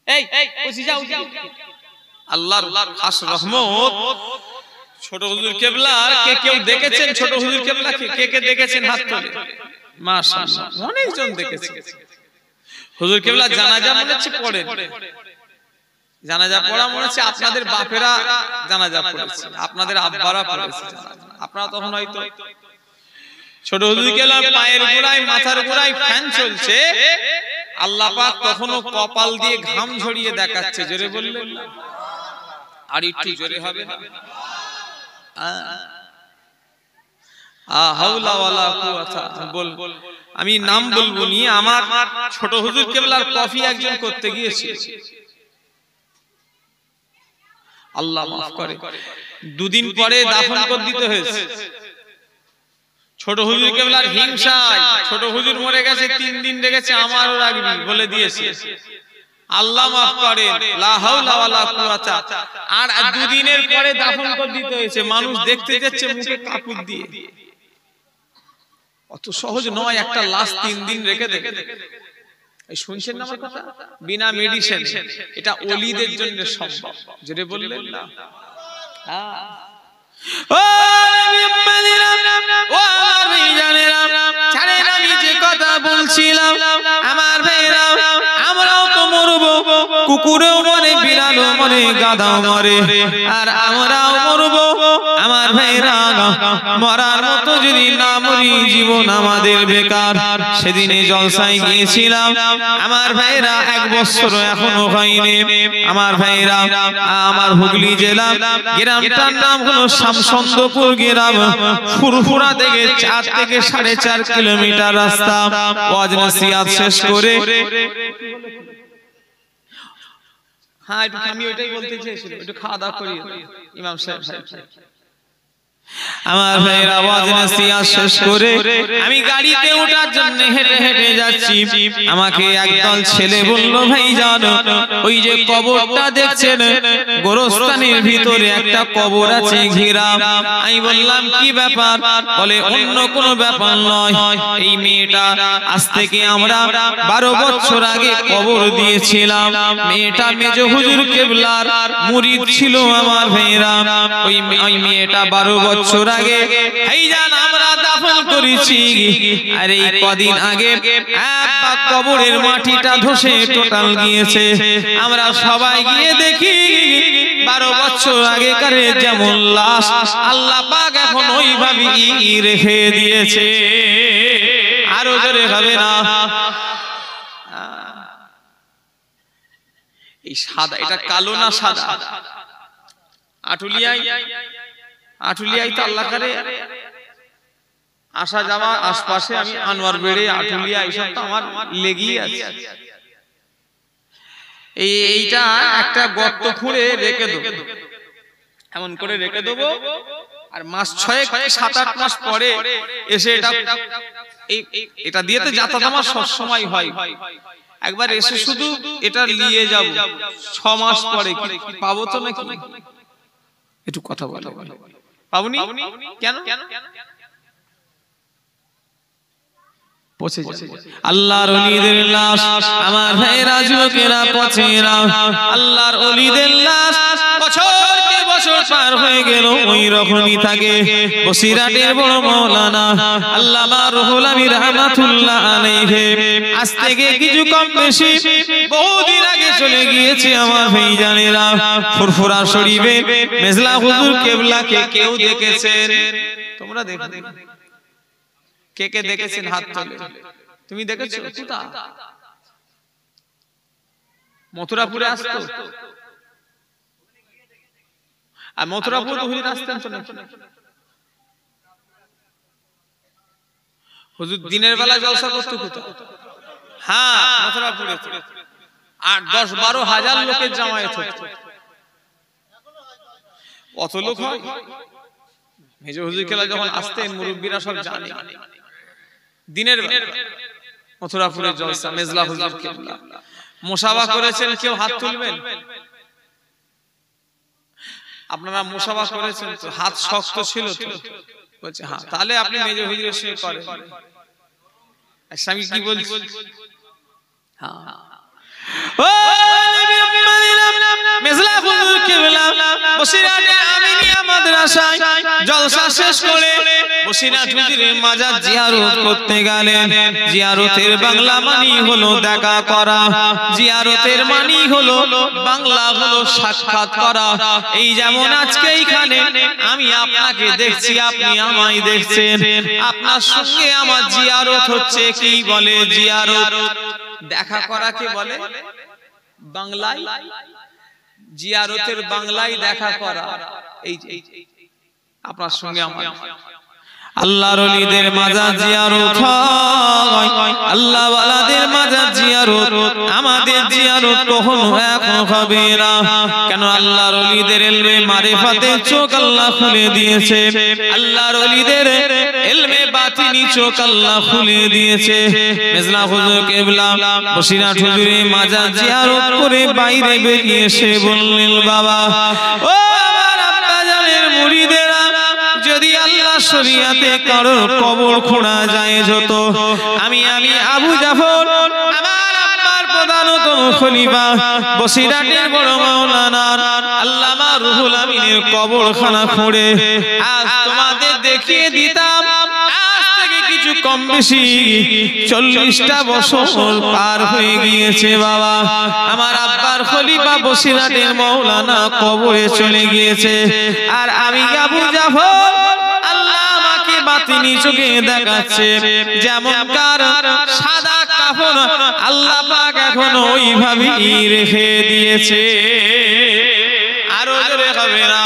এই ওসি যাও। আল্লাহর খাস রহমত ছোট হুজুর কেবলার কে কেউ দেখেছেন? ছোট হুজুর কেবলাকে কে কে দেখেছেন? হাত তোলে। মাশাআল্লাহ অনেকজন দেখেছেন। হুজুর কেবলা জানাজা মনে হচ্ছে পড়েন। জানাজা পড়া মনে হচ্ছে আপনাদের বাপেরা জানাজা পড়েছে, আপনাদের আব্বারা পড়েছে। আপনারা তখন হয়তো ছোট হুজুর কেবলার পায়ের গোড়ায় মাথার গোড়ায় ফ্যান চলছে, আল্লাহ পাক তখনও কপাল দিয়ে ঘাম ঝরিয়ে দেখাচ্ছে। জোরে বললেন না? আর একটু জোরে হবে না? হাওলা ওয়ালা কুওয়াতা। বল, আমি নাম বলবো নি। আমার ছোট হুজুর কেবলার কফি একজন করতে গিয়েছে, আল্লাহ মাফ করে, 2 দিন পরে দাফন করে দিতে হয়েছে। ছোট হুজুর কেবলার হিংসায় ছোট হুজুর মরে গেছে, 3 দিন রেখেছে, আমারও রাখবি বলে দিয়েছে। আল্লাহ মাফ করে, লা হাওলা ওয়ালা কুওয়াতা। আর 2 দিনের পরে দাফন করে দিতে হয়েছে। মানুষ দেখতে যাচ্ছে মুখে কাপড় দিয়ে। অত সহজ নয় একটা লাশ 3 দিন রেখে দেবে। এই শুনছেন না আমার কথা? বিনা মেডিসিন, এটা ওলিদের জন্য সম্ভব। যেটা বললেন না? ও আমি যে কথা বলছিলাম, আমার ভাইরা আমরাও তো মরবো, কুকুরেও মরে, বিড়ালও মরে, গাধাও মরে, আর আমরাও মরবো। আমার ভাইরা মরার মতো যদি না মরি, জীবন আমাদের বেকার। সেদিনে জলসায় গিয়েছিলাম, আমার ভাইরা 1 বছর এখনো হয়নি। আমার ভাইরা আমার হুগলি জেলা, গ্রামটার নাম হলো শামসন্দপুর গ্রাম। ফুরফুরা থেকে 4 থেকে 4.5 কিলোমিটার রাস্তা। ওয়াজ নসিহত শেষ করে, হ্যাঁ আমি ওইটাই বলতে চেয়েছিলাম, একটু খাওয়া দাওয়া করি ইমাম সাহেব। আমার ভাইরা ওয়াজ নসিহত শেষ করে আমি গাড়িতে ওঠার জন্য হেঁটে হেঁটে যাচ্ছি। আমাকে একদল ছেলে বলল, ভাই জানো ওই যে কবরটা দেখছেন, গোরস্থানের ভিতরে একটা কবর আছে ঘেরা। আমি বললাম কি ব্যাপার? বলে অন্য কোনো ব্যাপার নয়, এই মেয়েটা আজ থেকে আমরা 12 বছর আগে কবর দিয়েছিলাম। মেয়েটা মেজ হুজুর কেবলার মুরিদ ছিল আমার ভাইরা। ওই মেয়েটা 12 বছর আগে ভাইজান আমরা দাফন করেছি। আর এই কদিন আগে একবার কবরের মাটিটা ধসে টোটাল গিয়েছে। আমরা সবাই গিয়ে দেখি 12 বছর আগেকার যেমন লাশ আল্লাহ পাক এখন ওইভাবেই রেখে দিয়েছে। আরো জোরে হবে না? এই সাদা, এটা কালো না সাদা? আটুলিয়ায় তো আল্লাহ করে আসা যাওয়া, আশপাশে আমি আনোয়ার বেড়ে আটুলিয়া এইসব তো আমার লেগেই আছে। এইটা একটা গর্ত খুঁড়ে রেখে দেবো, এমন করে রেখে দেবো। আর মাস 6-7-8 মাস পরে এসে এটা দিয়ে তো যাতায়াত আমার সবসময় হয়। একবার এসে শুধু এটা নিয়ে যাব, 6 মাস পরে পাবো তো নাকি? একটু কথা বলো, পাবনি কেন? আল্লাহর ওলিদের লাশ আমার ভাইরা যুবকেরা পচে না। আল্লাহর ওলিদের লাশ বছর কে বছর পার হয়ে গেল ওই রকমই থাকে। বসিরাটের বড় মাওলানা আল্লামা রুহুল আমিন রাহমাতুল্লাহ আলাইহি আজ থেকে কিছু কম বেশি বহুদিন আগে চলে গিয়েছে আমার ভাইজানেরা। ফুরফুরা শরীফে মেজলা হুজুর কেবলাকে কেউ দেখেছেন? তোমরা দেখো, কে কে দেখেছেন হাত তোলে? তুমি দেখেছো? মথুরাপুরে আসতো, আর মথুরাপুর হুজুর আসতেন তো নাকি? হুজুর দিনের বেলা জলসা করতে কোথায়? হ্যাঁ, মথুরাপুরে 8-10-12 হাজার লোকের জামায়াত হতো। কত লোক হয়? মেজ হুজুর খেলা যখন আসতেন মুরব্বীরা সব জানে। দিনের মথুরাপুরের জলসা মেজলা হুজুর কেবলা মুসাফা করেছেন, কেউ হাত তুলবেন? আপনারা মুসাফা করেছেন তো? হাত শক্ত ছিল তো? বলছে হ্যাঁ। তাহলে আপনি মেজ হুজুরের সঙ্গে করেন। স্বামী কি বলছে? হ্যাঁ। ও নবী মেজলা হুজুর কেবলা বসিরাটে আমিনিয়া মাদ্রাসায় জলসা শেষ করে বসিরাট হুজুরের মাজার জিয়ারত করতে গেলেন। জিয়ারতের বাংলা মানি হলো দেখা করা, জিয়ারতের মানি হলো বাংলা হলো সাক্ষাৎ করা। এই যেমন আজকে এইখানে আমি আপনাকে দেখছি, আপনি আমায় দেখছেন, আপনার সঙ্গে আমার জিয়ারত হচ্ছে। কি বলে জিয়ারত? দেখা করাকে বলে বাংলায় জিয়ারতের বাংলায় দেখা করা। এই আপনার সঙ্গে আমার আল্লাহর ওলিদের মাজার জিয়ারত হয়, আল্লাহ ওয়ালাদের মাজার জিয়ারত। আমাদের জিয়ারত কখনো এখন হবে না। কেন? আল্লাহর ওলিদের ইলমে মারিফাতের চোখ আল্লাহ খুলে দিয়েছে, আল্লাহর ওলিদের ইলমে বাতিনি চোখ আল্লাহ খুলে দিয়েছে। মেজলা হুজুর কেবলা বসিরাট হুজুরের মাজার জিয়ারত করে বাইরে বেরিয়ে এসে বললেন, বাবা ও আমার আব্বা জানের মুরিদেরা, যদি আল্লাহ শরিয়াতে কারো কবর খোঁড়া যায় যত, আমি আবু জাফর আমার আব্বার প্রধানতম খলিফা বসিরাটের বড় মাওলানা আল্লামা রুহুল আমিনের কবরখানা খুঁড়ে আজ তোমাদের দেখিয়ে দিতাম। আজ থেকে কিছু কম বেশি 40টা বছর পার হয়ে গিয়েছে বাবা। আমার আব্বার খলিফা বসিরাটের মাওলানা কবরে চলে গিয়েছে, আর আমি আবু জাফর আল্লাহ আমাকে বাতিনি চোখে দেখাচ্ছে। যেমন কার সাদা কাফন আল্লাহ পাক এখন ওইভাবেই রেখে দিয়েছে। আরো জোরে হবে না?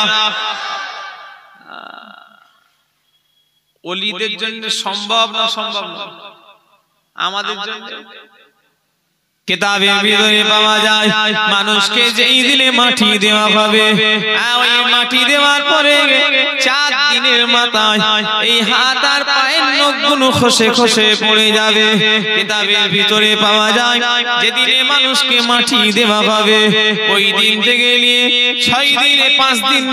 ওলিদের জন্য সম্ভব না? সম্ভব না। আমাদের জন্য কিতাবের ভিতরে পাওয়া যায় মানুষকে যেই দিলে মাটি দেওয়া হবে, ওই মাটি দেওয়ার পরে 4 দিনের মাথায় এই হাত আর পায়ের নখগুলো খসে খসে পড়ে যাবে। কিতাবের ভিতরে পাওয়া যায় যেদিনে মানুষকে মাটি দেওয়া হবে ওই দিন থেকে নিয়ে 6 দিনে 5 দিন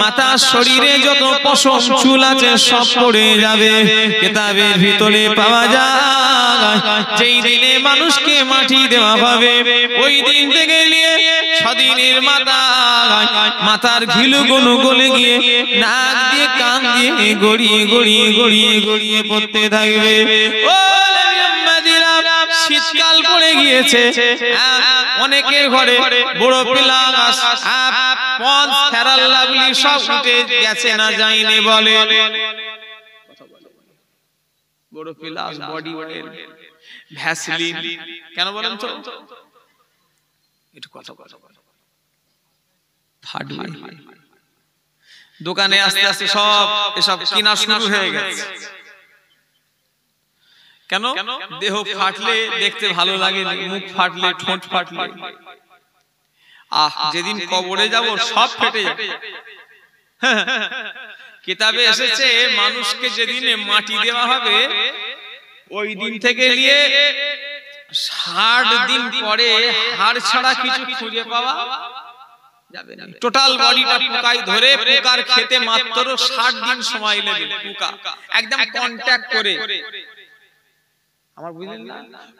মাথার শরীরে যত পশম চুল আছে সব পড়ে যাবে। কিতাবের ভিতরে পাওয়া যায় যেই দিনে মানুষকে মাটি দেওয়া হবে ওই দিন থেকে নিয়ে 6 দিনের মাথার ঘিলুগুলো গলে গিয়ে নাক দিয়ে কান দিয়ে গড়িয়ে গড়িয়ে গড়িয়ে গড়িয়ে পড়তে থাকবে। ও শীতকাল পড়ে গিয়েছে, অনেকের ঘরে বড় পিলাস পন্স ফেরাল লাভলি সব উঠে গেছে না যায়নি বলে। বড় পিলাস, বডি অয়েল, ভ্যাসলিন কেন বলেন তো? একটু কথা ফাটবে। দোকানে আস্তে আস্তে সব এসব কিনা শুরু হয়ে গেছে। কেন? দেহ ফাটলে দেখতে ভালো লাগে, মুখ ফাটলে, ঠোঁট ফাটলে, যেদিন কবরে যাব সব ফেটে যাবে। কিতাবে এসেছে মানুষকে যেদিন মাটি দেওয়া হবে ওই দিন থেকে নিয়ে 60 দিন পরে হাড় ছাড়া কিছু খুঁজে পাওয়া যাবে না। টোটাল বডিটা পোকায় ধরে, পোকার খেতে মাত্র 60 দিন সময় লাগে। পোকা একদম কন্টাক্ট করে, আমার বুঝলেন না,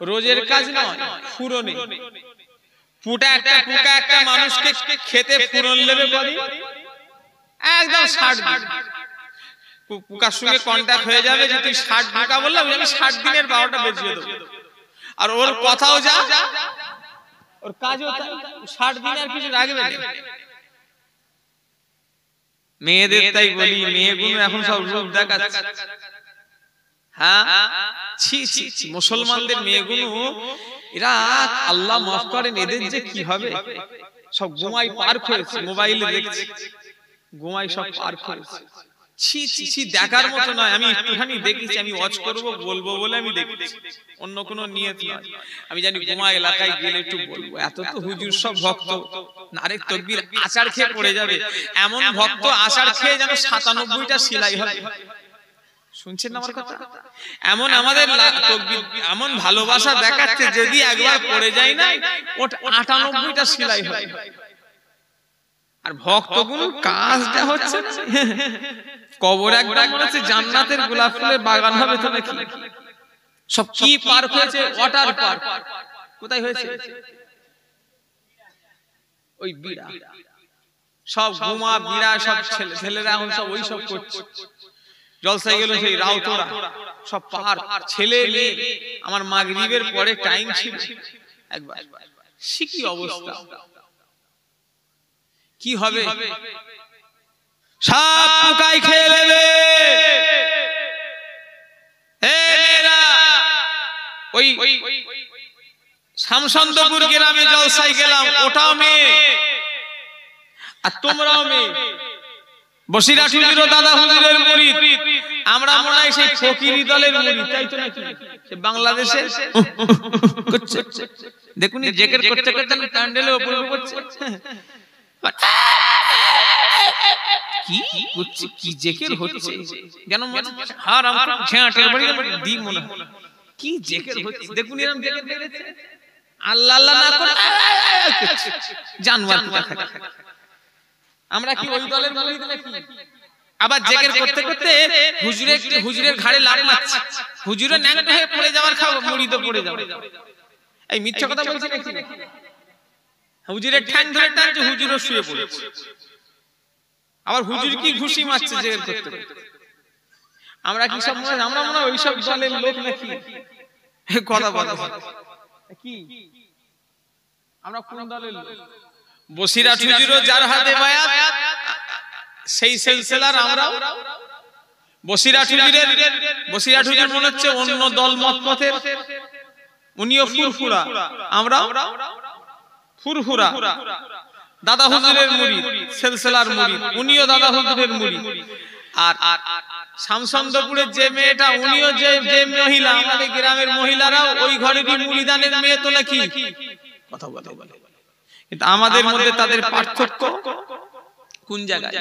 রোজের কাজ নয়, ফুরনে পোকা একটা মানুষকে খেতে ফুরন নেবে কদিন, একদম 60 দিন পোকার সঙ্গে কন্টাক্ট হয়ে যাবে। যে তুই 60 পোকা বললাম, আমি 60 দিনের 12টা বেজিয়ে দেবো। আর ওর কথাও যা, ওর কাজও 60 দিন আর কিছু রাখবে না। মেয়েদের তাই বলি, মেয়েগুলো এখন সব রূপ দেখাচ্ছে। হ্যাঁ, মুসলমানদের মেয়েগুলো, এরা আল্লাহ মাফ করেন, এদের যে কি হবে। সব ঘুমাই পার্ক হয়েছে, মোবাইলে দেখছি ঘুমাই সব পার্ক হয়েছে। দেখার মতো নয়। আমি একটুখানি দেখেছি, আমি ওয়াচ করব বলবো বলে আমি দেখেছি, অন্য কোনো নিয়ত নয়। আমি জানি ঘুমা এলাকায় গেলে একটু বলবো। এত তো হুজুর সব ভক্ত, নারে তকবীর, আচার খেয়ে পড়ে যাবে। এমন ভক্ত আচার খেয়ে যেন 97টা সেলাই হবে। শুনছেন না আমার কথা? এমন আমাদের তকবীর, এমন ভালোবাসা দেখাচ্ছে, যদি একবার পড়ে যায় না ওটা 98টা সেলাই হয়। আর ভক্তগুলো কাজটা হচ্ছে কবর একদম মনে হচ্ছে জান্নাতের গোলাপ ফুলের বাগান হবে তো নাকি। সব কি পার্ক হয়েছে? Water park. কোথায় হয়েছে? ওই বিড়া, সব ঘুমা বিড়া, সব ছেলেরা এখন সব ওই সব করছে। জলসায় গেল সেই রাউতরা, সব পার্ক, ছেলে মেয়ে। আমার মাগরিবের পরে টাইম ছিল, একবার কি অবস্থা, কি হবে? সব পোকায় খেয়ে নেবে। ওই শামসন্দপুর গ্রামে জলসায় গেলাম, ওটাও মেয়ে আর তোমরাও মেয়ে। বসিরহাট হুজুর দাদা হুজুরের মুরিদ, আমরা মনে হয় সেই ফকিরি দলের মুরিদ, তাই তো নাকি? বাংলাদেশে দেখুন জেকের করতে করতে প্যান্ডেলে উপরে করছে। কি হচ্ছে? কি জেকের হচ্ছে? যেন হারাম ঝাঁটের বাড়ি দি মনে হয়। কি জেকের হচ্ছে দেখুন, এরকম জেকের বেড়েছে। আল্লাহ আল্লাহ না করে জানোয়ার খায়। আমরা কি ওই দলের মুরিদ নাকি? আবার জেকের করতে করতে হুজুরের ঘাড়ে লাগ মারছে, হুজুরের ন্যাংটা হয়ে পড়ে যাওয়ার খাও, মুরিদও পড়ে যাবে। এই মিথ্যা কথা বলছি নাকি? হুজুরের ঠ্যাং ধরে টানছে, হুজুরও শুয়ে পড়েছে। আবার হুজুর কি ঘুষি মারছে জেকের করতে করতে। আমরা কি সব মনে, আমরা মনে হয় ওই সব দলের লোক নাকি? কথা বলা কি আমরা কোন দলের লোক? বসিরহাট হুজুরও যার হাতে বায়াত, সেই সিলসিলার আমরা। বসিরহাট হুজুর মনে হচ্ছে অন্য দল মত পথের, উনিও ফুরফুরা, আমরা ফুরফুরা। দাদা হুজুরের মুরিদ, সিলসিলার মুরিদ, উনিও দাদা হুজুরের মুরিদ। আর শামসন্দপুরের যে মেয়েটা উনিও যে মহিলা, আমাদের গ্রামের মহিলারাও ওই ঘরেরই মুড়িদানের মেয়ে তো নাকি কথা বলে, কিন্তু আমাদের মধ্যে তাদের পার্থক্য কোন জায়গায়?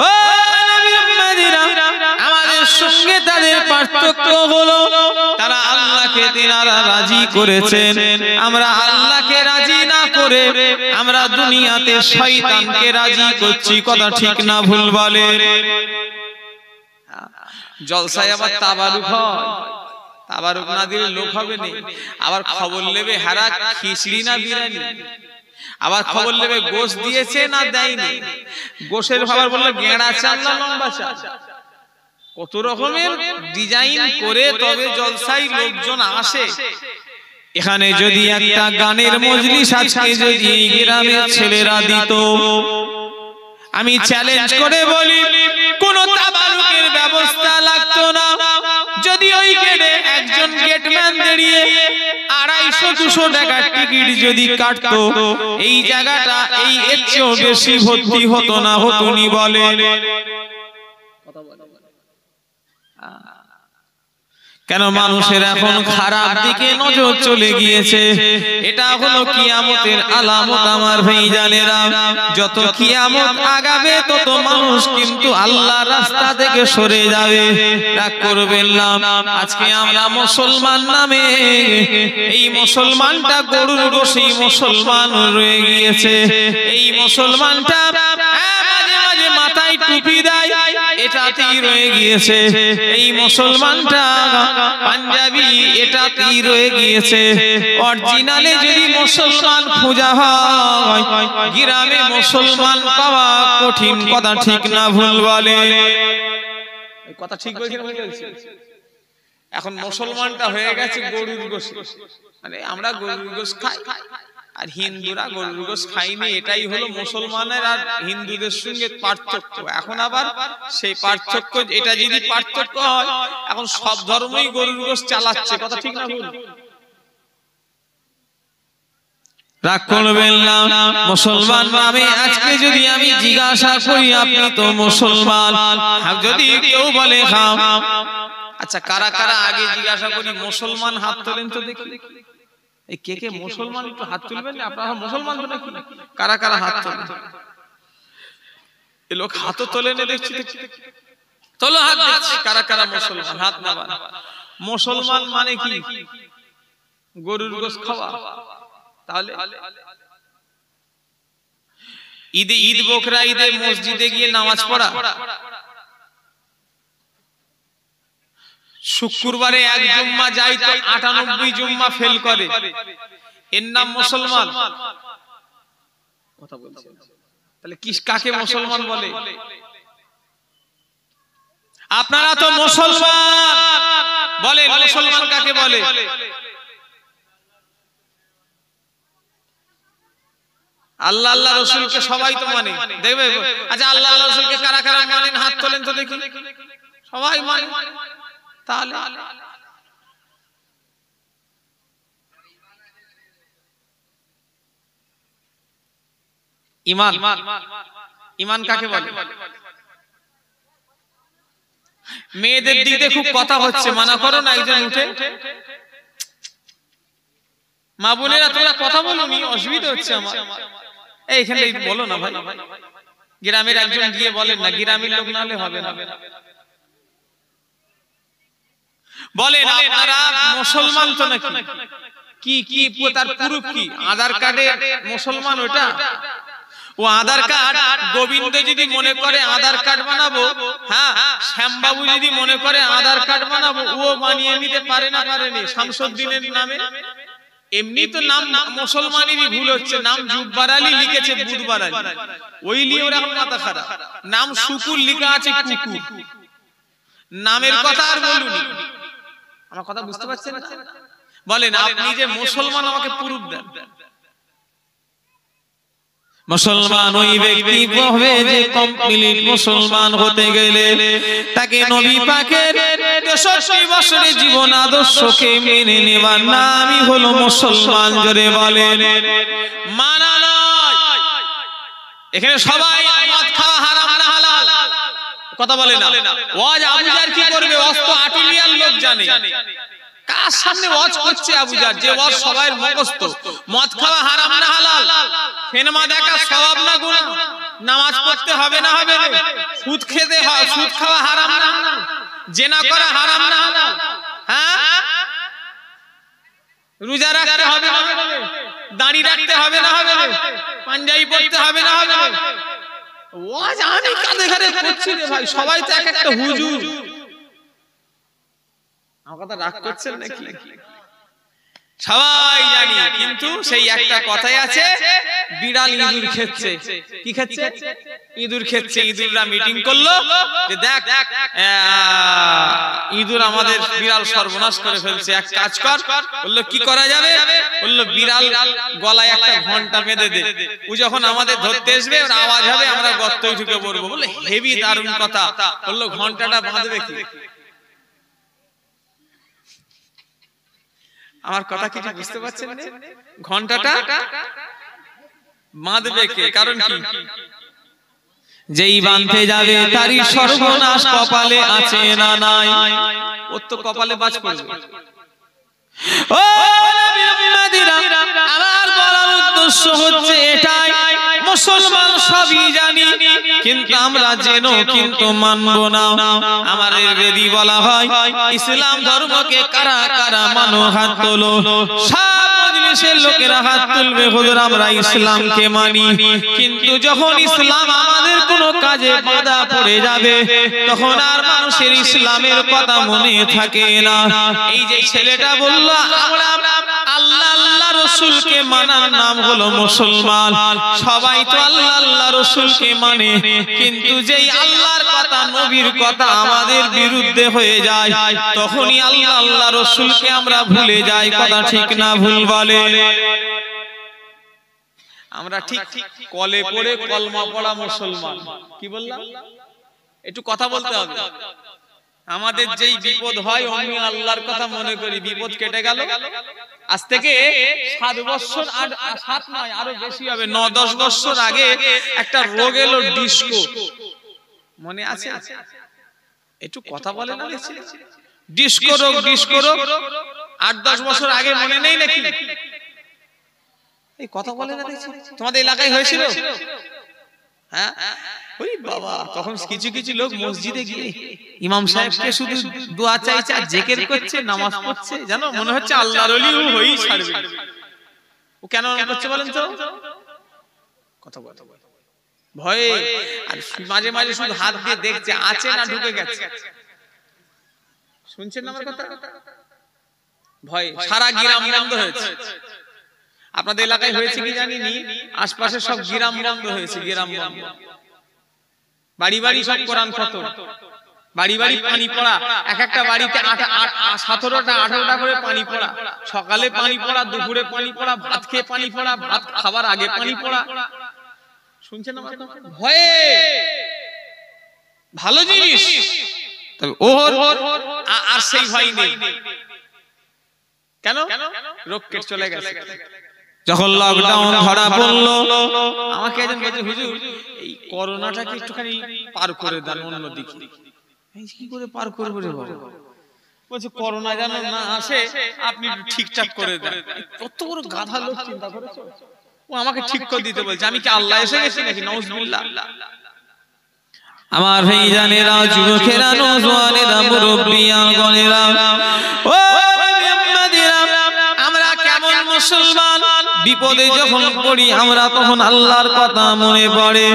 ও আমাদের সঙ্গে তাদের পার্থক্য হলো তারা আল্লাহকে তিনারা রাজি করেছেন, আমরা আল্লাহকে রাজি না করে আমরা দুনিয়াতে শয়তানকে রাজি করছি। কথা ঠিক না ভুল বলে? জলসায় আবার তাবারুক হয়, তাবারুক না দিলে লোক হবে না। আবার খবর নেবে হারা খিচড়ি না বিরিয়ানি, আবার খবর নেবে গোশ দিয়েছে না দেয়নি। গোশের খবর বললে গেঁড়া চাল না লম্বা চাল, কত রকমের ডিজাইন করে তবে জলসায় লোকজন আসে। এখানে যদি একটা গানের মজলিস আজকে যদি এই গ্রামের ছেলেরা দিত, আমি চ্যালেঞ্জ করে বলি কোন তাবারুকের ব্যবস্থা লাগতো না। যদি ওই গেটে একজন গেটম্যান দাঁড়িয়ে 250-200 টাকার টিকিট যদি কাটতো, এই জায়গাটা এই এর চেয়েও বেশি ভর্তি হতো না, হতনি বলে? কেন মানুষের এখন খারাপ দিকে নজর চলে গিয়েছে। এটা হলো কিয়ামতের আলামত আমার ভাইজানেরা। যত কিয়ামত আগাবে তত মানুষ কিন্তু আল্লাহর রাস্তা থেকে সরে যাবে। রাগ করবেন না, আজকে আমরা মুসলমান নামে এই মুসলমানটা গরুর গোশী মুসলমান রয়ে গিয়েছে। এই মুসলমানটা মাঝে মাঝে মাথায় টুপি দেয়, এটাতেই রয়ে গিয়েছে। এই মুসলমানটা পাঞ্জাবি, এটাতেই রয়ে গিয়েছে। অরিজিনালে যদি মুসলমান খোঁজা হয় গ্রামে মুসলমান পাওয়া কঠিন। কথা ঠিক না ভুল বলে? কথা ঠিক বলছি? এখন মুসলমানটা হয়ে গেছে গরুর গোশত, মানে আমরা গরুর গোশত খাই আর হিন্দুরা গরুর গোশত খাইনি। এটাই হলো মুসলমানের আর হিন্দুদের সঙ্গে পার্থক্য। এখন আবার সেই পার্থক্য, এটা যদি পার্থক্য হয়, এখন সব ধর্মই গরুর গোশত চালাচ্ছে। কথা ঠিক না ভুল? রাগ করবেন না, মুসলমান নামে আজকে যদি আমি জিজ্ঞাসা করি আপনি তো মুসলমান, যদি কেউ বলে খাও, আচ্ছা কারা কারা আগে জিজ্ঞাসা করি মুসলমান হাত তোলেন তো দেখি। এই কে কে মুসলমান একটু হাত তুলবেন? আপনারা মুসলমান তো নাকি? কারা কারা হাত তোলেন? এই লোক হাতও তোলে না দেখছি, তোলো হাত দেখছি। কারা কারা মুসলমান? হাত নামান। মুসলমান মানে কি? গরুর গোশত খাওয়া। তাহলে ঈদে ঈদ বকরা ঈদে মসজিদে গিয়ে নামাজ পড়া, শুক্রবারে এক জুম্মা যাই তো 98 জুম্মা ফেল করে, এর নাম মুসলমান? কথা বলছেন? তাহলে কি কাকে মুসলমান বলে? আপনারা তো মুসলমান বলে, মুসলমান কাকে বলে? আল্লাহ আল্লাহ রাসূলকে সবাই তো মানে, দেখবে। আচ্ছা আল্লাহ আল্লাহ রাসূলকে কারা কারা মানেন? হাত তোলেন তো দেখি। সবাই মানে। তাহলে ঈমান, ঈমান কাকে বলে? মেয়েদের দিকে খুব কথা হচ্ছে, মানা করো না। একজন উঠে, মা বোনেরা তোমরা কথা বলুনি, অসুবিধা হচ্ছে আমার। এইখানে বলো না ভাই। গ্রামের একজন গিয়ে বলেন না, গ্রামের লোক নালে হবে না। বলেন আপনারা মুসলমান তো নাকি? কি কি তার প্রুফ কি? আধার কার্ডে মুসলমান ওটা? ও আধার কার্ড গোবিন্দ যদি মনে করে আধার কার্ড বানাবো, হ্যাঁ শ্যামবাবু যদি মনে করে আধার কার্ড বানাবো, ও বানিয়ে নিতে পারে না? পারেনি? শামসুদ্দিনের নামে এমনি তো নাম মুসলমানেরই ভুল হচ্ছে। নাম জুব্বার আলী লিখেছে বুধবার আলী, ওই লিয়ে ওরা মাথা খারাপ। নাম শুকুর লিখা আছে কুকুর। নামের কথা আর বলুনি। আমার কথা বুঝতে পারছেন না? বলেন আপনি যে মুসলমান, আমাকে প্রুফ দেন। মুসলমান ওই ব্যক্তি হবে যে কমপ্লিট মুসলমান হতে গেলে তাকে নবী পাকের 63 বছরের জীবন আদর্শকে মেনে নেবার নামই হলো মুসলমান। জোরে বলেন মানা নয়। এখানে সবাই মদ খাওয়া হারাম না হালাল? কথা বলে না। ওয়াজ আবু জার কি করবে? অস্ত আটুলিয়ার লোক জানে কার সামনে ওয়াজ করছে আবু জার, যে ওয়াজ সবার মুখস্থ। মদ খাওয়া হারাম না হালাল? সিনেমা দেখা সওয়াব না গুনাহ? নামাজ পড়তে হবে না হবে না? সুদ খেতে হয়, সুদ খাওয়া হারাম না হালাল? জিনা করা হারাম না হালাল? হ্যাঁ, রোজা রাখতে হবে না হবে না? দাড়ি রাখতে হবে না হবে না? পাঞ্জাবি পরতে হবে না হবে না? ওয়াজ আমি কাঁধে ঘাড়ে করছি রে ভাই, সবাই তো এক একটা হুজুর। আমার কথা রাগ করছেন নাকি? সবাই জানি, কিন্তু সেই একটা কথাই আছে, বিড়াল ইঁদুর খেচ্ছে। কি খাচ্ছে? ইঁদুর খেচ্ছে। ইঁদুররা মিটিং করলো যে দেখ ইঁদুর আমাদের বিড়াল সর্বনাশ করে ফেলছে, এক কাজ কর। বললো কি করা যাবে? বললো বিড়াল গলায় একটা ঘন্টা বেঁধে দে, ও যখন আমাদের ধরতে আসবে ওর আওয়াজ হবে, আমরা গর্তই ঢুকে পড়বো। বললো হেভি দারুণ কথা। বললো ঘন্টাটা বাঁধবে কি? আমার কথা কি বুঝতে পারছেন? ঘন্টাটা বাঁধবে কে? কারণ কি? যেই বাঁধতে যাবে তারই সর্বনাশ কপালে আছে না নাই? ওর তো কপালে বাজ পড়বে। ও নবীরা, আমার বলার উদ্দেশ্য হচ্ছে এটাই, মুসলমান সবই জানি, কিন্তু আমরা জেনো কিন্তু মানবো না। আমার বেদি বলা হয় ইসলাম ধর্মকে কারা কারা মানো, হাত তোলো। সব মজলিসের লোকেরা হাত তুলবে, হুজুর আমরা ইসলামকে মানি। কিন্তু যখন ইসলাম আমাদের কোনো কাজে বাধা পড়ে যাবে, তখন আর মানুষের ইসলামের কথা মনে থাকে না। এই যে ছেলেটা বলল আমরা আল্লাহ আল্লাহ রসুলকে মানার নাম হলো মুসলমান। সবাই তো আল্লাহ আল্লাহ রসুলকে মানে, কিন্তু যেই আল্লাহর কথা নবীর কথা আমাদের বিরুদ্ধে হয়ে যায়, তখনই আল্লাহ আল্লাহ রসুলকে আমরা ভুলে যাই। কথা ঠিক না ভুল বলে? আমরা ঠিক কলে পড়ে কলমা পড়া মুসলমান। কি বললাম? একটু কথা বলতে হবে। আমাদের যেই বিপদ হয় অমনি আল্লাহর কথা মনে করি, বিপদ কেটে গেল। আজ থেকে 7 বছর, 7 নয় আরো বেশি হবে, 9-10 বছর আগে একটা রোগ এলো, ডিস্কো। মনে আছে? একটু কথা বলে না? ডিস্কো রোগ, ডিস্কো রোগ 8-10 বছর আগে মনে নেই নাকি? এই কথা বলে না? তোমাদের এলাকায় হয়েছিল? হ্যাঁ, ওই বাবা, তখন কিছু কিছু লোক মসজিদে গিয়ে ইমাম সাহেবকে শুধু দোয়া চাইছে আর জিকির করছে, নামাজ পড়ছে, জানো মনে হচ্ছে আল্লাহর ওলি হয়েই ছাড়বে। ও কেন করছে বলেন তো? কথা বলতে ভয়ে, আর মাঝে মাঝে শুধু হাত দিয়ে দেখছে আছে না ঢুকে গেছে। শুনছেন আমার কথা? ভয় সারা গ্রাম বন্ধ হয়েছে। আপনাদের এলাকায় হয়েছে কি জানিনি, আশপাশে সব গ্রাম বন্ধ হয়েছে। গ্রাম বন্ধ, বাড়ি বাড়ি সব কোরআন খতম, বাড়ি বাড়ি পানি পড়া। এক একটা বাড়িতে 17টা 18টা করে পানি পড়া। সকালে পানি পড়া, দুপুরে পানি পড়া, ভাত খেয়ে পানি পড়া, ভাত খাবার আগে পানি পড়া। শুনছেন আমার কথা? ভয়ে ভালো জিনিস, তবে ওর আর সেই ভয় নেই। কেন? রোগ কেটে চলে গেছে। যখন লকডাউন ধরা পড়লো, আমাকে একজন বলছে হুজুর এই করোনাটাকে একটুখানি পার করে দেন অন্যদিকে। কি করে পার করবো রে বাবা? বলছে করোনা যেন না আসে, আপনি ঠিকঠাক করে দেন। কত বড় গাধা লোক, চিন্তা করেছো? ও আমাকে ঠিক করে দিতে বলছে। আমি কি আল্লাহ এসে গেছি নাকি? নাউজুবিল্লাহ। আমার ভাইজানেরা, যুবকেরা, নওজোয়ানেরা, মুরব্বিয়ানেরা, ও আমরা কেমন মুসলমান? বিপদে যখন পড়ি আমরা তখন আল্লাহর কথা মনে পড়ে।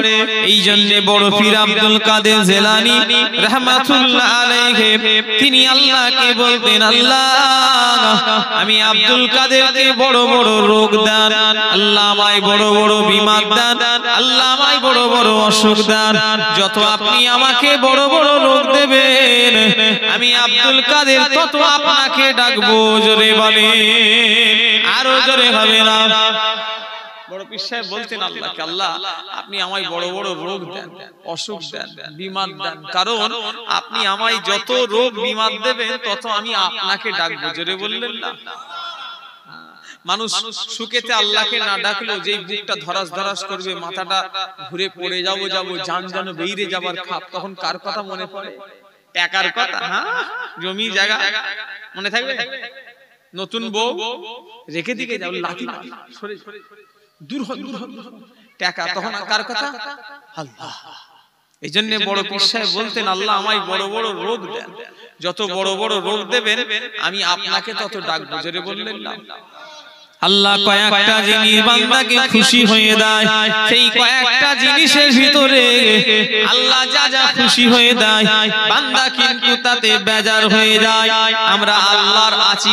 এই জন্য বড় পীর আব্দুল কাদের জিলানী রাহমাতুল্লাহ আলাইহি তিনি আল্লাহকে বলতেন, আল্লাহ আমি আব্দুল কাদেরকে বড় বড় রোগ দেন, আল্লাহ আমায় বড় বড় বিমার দেন, আল্লাহ আমায় বড় বড় অসুখ দেন। যত আপনি আমাকে বড় বড় রোগ দেবেন, আমি আব্দুল কাদের তত আপনাকে ডাকবো। জোরে বলে, আরো জোরে হবে না? বড় পীর সাহেব বলতেন আল্লাহকে, আল্লাহ আপনি আমায় বড় বড় রোগ দেন, অসুখ দেন, বিমার দেন, কারণ আপনি আমায় যত রোগ বিমার দেবেন তত আমি আপনাকে ডাকবো। জোরে বললেন না? মানুষ সুখেতে আল্লাহকে না ডাকলেও যেই বুকটা ধরাস ধরাস করবে, মাথাটা ঘুরে পড়ে যাবো জান জানো বেরিয়ে যাবার খাপ, তখন কার কথা মনে পড়ে? টাকার কথা, হ্যাঁ, জমি জায়গা মনে থাকবে? নতুন বউ রেখে দিকে যাও, লাঠি সরে দূর হন টাকা, তখন কার কথা? আল্লাহ। এই জন্য বড় পীর সাহেব বলতেন, আল্লাহ আমায় বড় বড় রোগ দেন, যত বড় বড় রোগ দেবেন আমি আপনাকে তত ডাকবো। জোরে বললেন না? আল্লাহ কয়েকটা জিনিস বান্দাকে খুশি হয়ে দেয়, সেই কয়েকটা জিনিসের ভিতরে আল্লাহ যা যা খুশি হয়ে দেয় বান্দা কিন্তু তাতে বেজার হয়ে যায়। আমরা আল্লাহর আছি